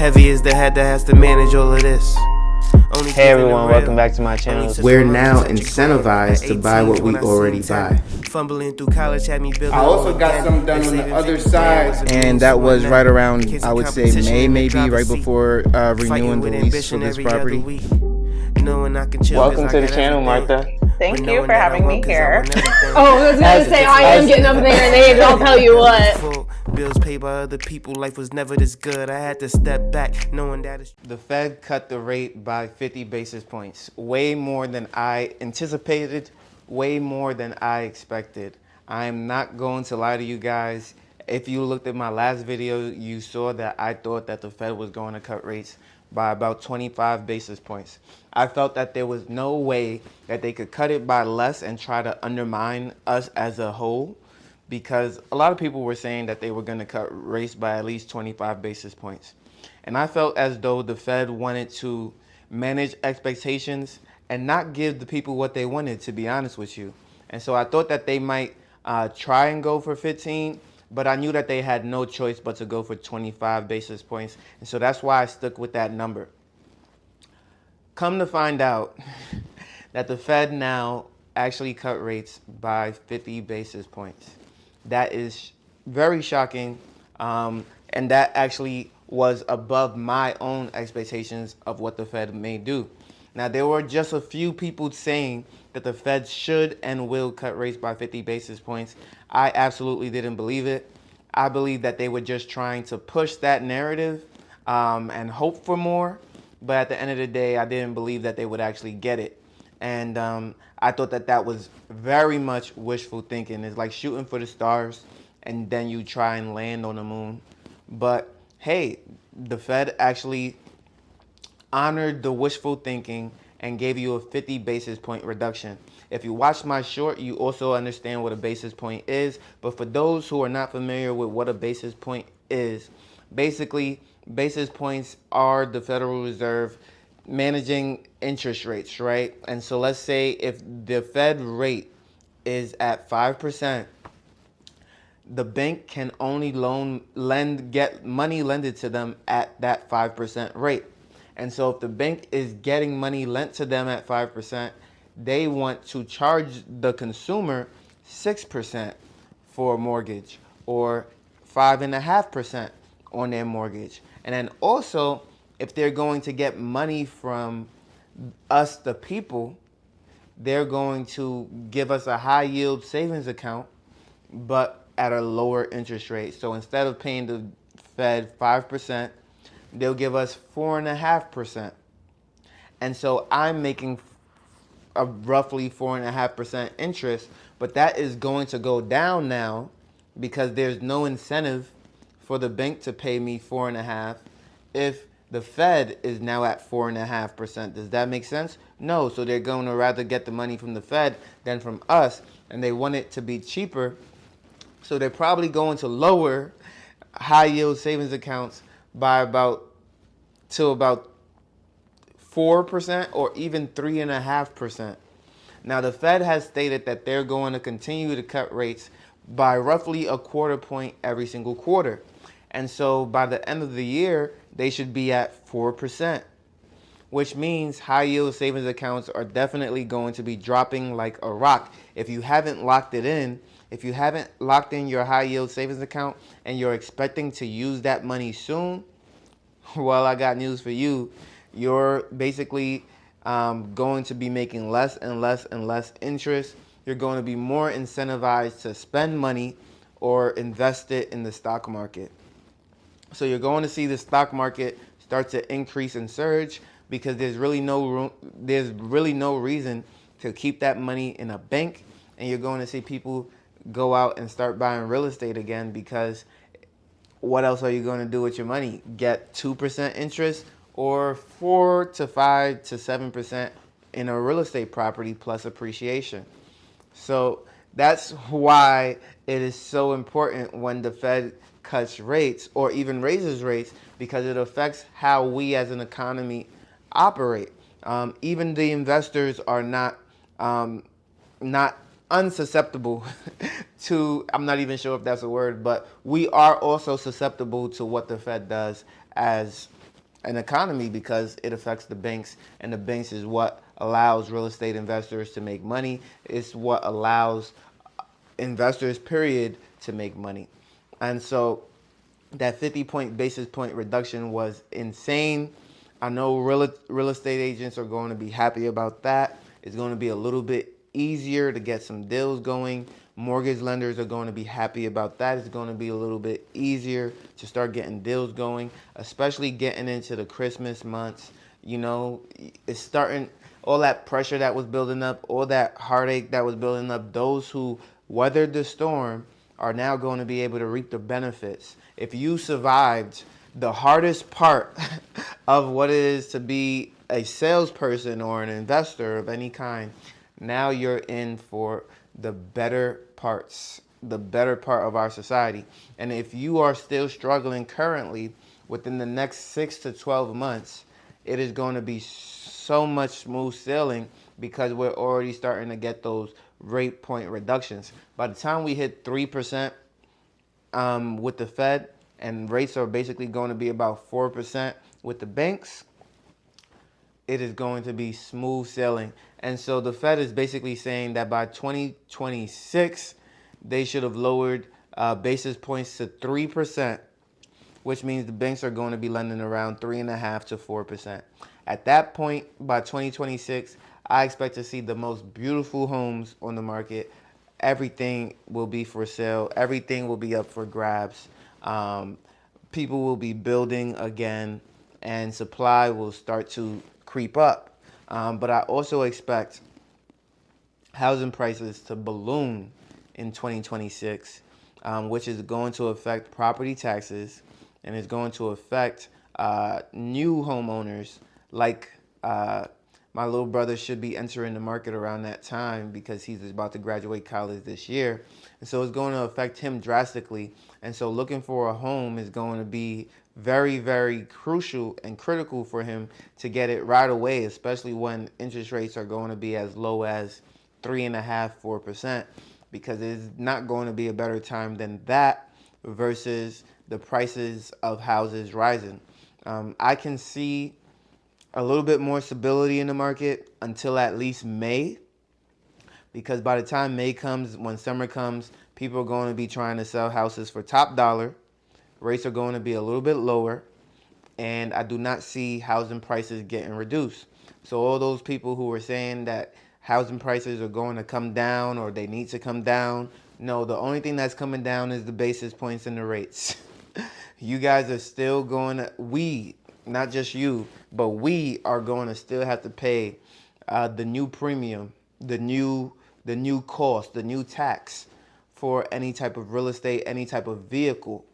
Heavy is the head that has to manage all of this. Hey everyone, welcome back to my channel. We're now incentivized to buy what we already buy. Fumbling through college had me building. I also got some done on the other side. And that was right around, I would say, May maybe, right before renewing the lease for this property. Welcome to the channel, Martha. Thank you for having me here. Oh, I was going to say, I am getting up in their names, I'll tell you what. Bills paid by other people, life was never this good. I had to step back, knowing that it's... The Fed cut the rate by 50 basis points, way more than I anticipated, way more than I expected. I am not going to lie to you guys. If you looked at my last video, you saw that I thought that the Fed was going to cut rates by about 25 basis points. I felt that there was no way that they could cut it by less and try to undermine us as a whole, because a lot of people were saying that they were going to cut rates by at least 25 basis points. And I felt as though the Fed wanted to manage expectations and not give the people what they wanted, to be honest with you. And so I thought that they might try and go for 15, but I knew that they had no choice but to go for 25 basis points. And so that's why I stuck with that number. Come to find out that the Fed now actually cut rates by 50 basis points. That is very shocking, and that actually was above my own expectations of what the Fed may do. Now, there were just a few people saying that the Fed should and will cut rates by 50 basis points. I absolutely didn't believe it. I believe that they were just trying to push that narrative and hope for more. But at the end of the day, I didn't believe that they would actually get it. And I thought that that was very much wishful thinking. It's like shooting for the stars and then you try and land on the moon. But hey, the Fed actually honored the wishful thinking and gave you a 50 basis point reduction. If you watch my short, you also understand what a basis point is. But for those who are not familiar with what a basis point is, basically, basis points are the Federal Reserve managing interest rates, right? And so let's say if the Fed rate is at 5%, the bank can only get money lended to them at that 5% rate. And so if the bank is getting money lent to them at 5%, they want to charge the consumer 6% for a mortgage or 5.5% on their mortgage. And then also, if they're going to get money from us, the people, they're going to give us a high yield savings account, but at a lower interest rate. So instead of paying the Fed 5%, they'll give us 4.5%. And so I'm making a roughly 4.5% interest, but that is going to go down now because there's no incentive for the bank to pay me 4.5% if the Fed is now at 4.5%. Does that make sense? No. So they're going to rather get the money from the Fed than from us, and they want it to be cheaper. So they're probably going to lower high yield savings accounts by about 4% or even 3.5%. Now the Fed has stated that they're going to continue to cut rates by roughly a quarter point every single quarter. And so by the end of the year, they should be at 4%, which means high yield savings accounts are definitely going to be dropping like a rock. If you haven't locked it in, if you haven't locked in your high yield savings account and you're expecting to use that money soon, well, I got news for you. You're basically going to be making less and less and less interest. You're going to be more incentivized to spend money or invest it in the stock market. So you're going to see the stock market start to increase and surge because there's really no reason to keep that money in a bank. And you're going to see people go out and start buying real estate again, because what else are you going to do with your money? Get 2% interest or 4 to 5 to 7% in a real estate property plus appreciation. So that's why it is so important when the Fed cuts rates or even raises rates, because it affects how we as an economy operate. Even the investors are not unsusceptible to, I'm not even sure if that's a word, but we are also susceptible to what the Fed does as an economy because it affects the banks, and the banks is what allows real estate investors to make money. It's what allows investors, period, to make money. And so that 50 basis point reduction was insane. I know real estate agents are going to be happy about that. It's going to be a little bit easier to get some deals going. Mortgage lenders are going to be happy about that. It's going to be a little bit easier to start getting deals going, especially getting into the Christmas months. You know, it's starting, all that pressure that was building up, all that heartache that was building up, those who weathered the storm are now going to be able to reap the benefits. If you survived the hardest part of what it is to be a salesperson or an investor of any kind, now you're in for the better parts, the better part of our society. And if you are still struggling currently, within the next 6 to 12 months, it is going to be so much smooth sailing because we're already starting to get those rate point reductions. By the time we hit 3% with the Fed, and rates are basically going to be about 4% with the banks, it is going to be smooth sailing. And so the Fed is basically saying that by 2026, they should have lowered basis points to 3%, which means the banks are going to be lending around 3.5% to 4%. At that point, by 2026, I expect to see the most beautiful homes on the market. Everything will be for sale. Everything will be up for grabs. People will be building again, and supply will start to creep up. But I also expect housing prices to balloon in 2026, which is going to affect property taxes, and is going to affect new homeowners like my little brother should be entering the market around that time because he's about to graduate college this year. And so it's going to affect him drastically. And so looking for a home is going to be very, very crucial and critical for him to get it right away, especially when interest rates are going to be as low as 3.5%, 4%, because it's not going to be a better time than that versus the prices of houses rising. I can see a little bit more stability in the market until at least May, because by the time May comes, when summer comes, people are going to be trying to sell houses for top dollar. Rates are going to be a little bit lower, and I do not see housing prices getting reduced. So all those people who were saying that housing prices are going to come down or they need to come down, no, the only thing that's coming down is the basis points and the rates. You guys are still going to, not just you, but we are going to still have to pay the new premium, the new cost, the new tax for any type of real estate, any type of vehicle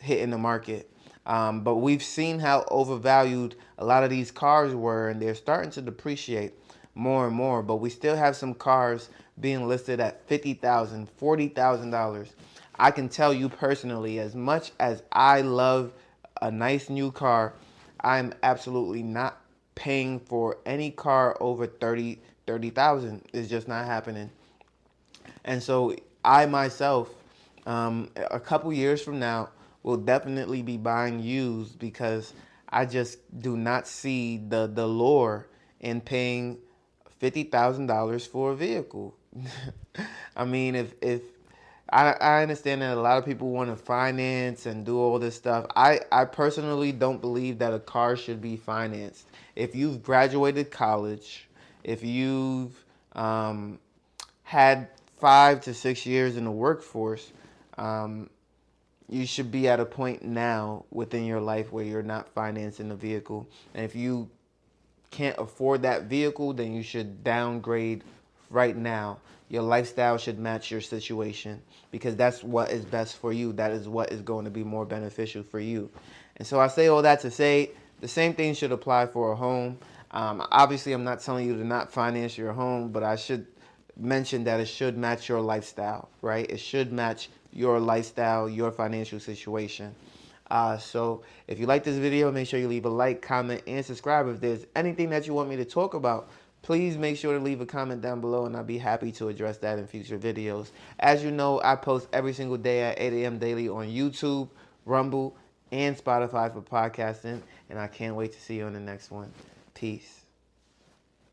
hitting the market. But we've seen how overvalued a lot of these cars were, and they're starting to depreciate more and more. But we still have some cars being listed at $50,000, $40,000. I can tell you personally, as much as I love a nice new car, I'm absolutely not paying for any car over $30,000. It's just not happening. And so I myself, a couple years from now, will definitely be buying used because I just do not see the lure in paying $50,000 for a vehicle. I mean, if I understand that a lot of people want to finance and do all this stuff. I personally don't believe that a car should be financed. If you've graduated college, if you've had 5 to 6 years in the workforce, you should be at a point now within your life where you're not financing the vehicle. And if you can't afford that vehicle, then you should downgrade right now. Your lifestyle should match your situation because that's what is best for you. That is what is going to be more beneficial for you. And so I say all that to say the same thing should apply for a home. Obviously, I'm not telling you to not finance your home, but I should mention that it should match your lifestyle, right? It should match your lifestyle, your financial situation. So if you like this video, make sure you leave a like, comment, and subscribe. If there's anything that you want me to talk about, please make sure to leave a comment down below, and I'll be happy to address that in future videos. As you know, I post every single day at 8 a.m. daily on YouTube, Rumble, and Spotify for podcasting. And I can't wait to see you on the next one. Peace.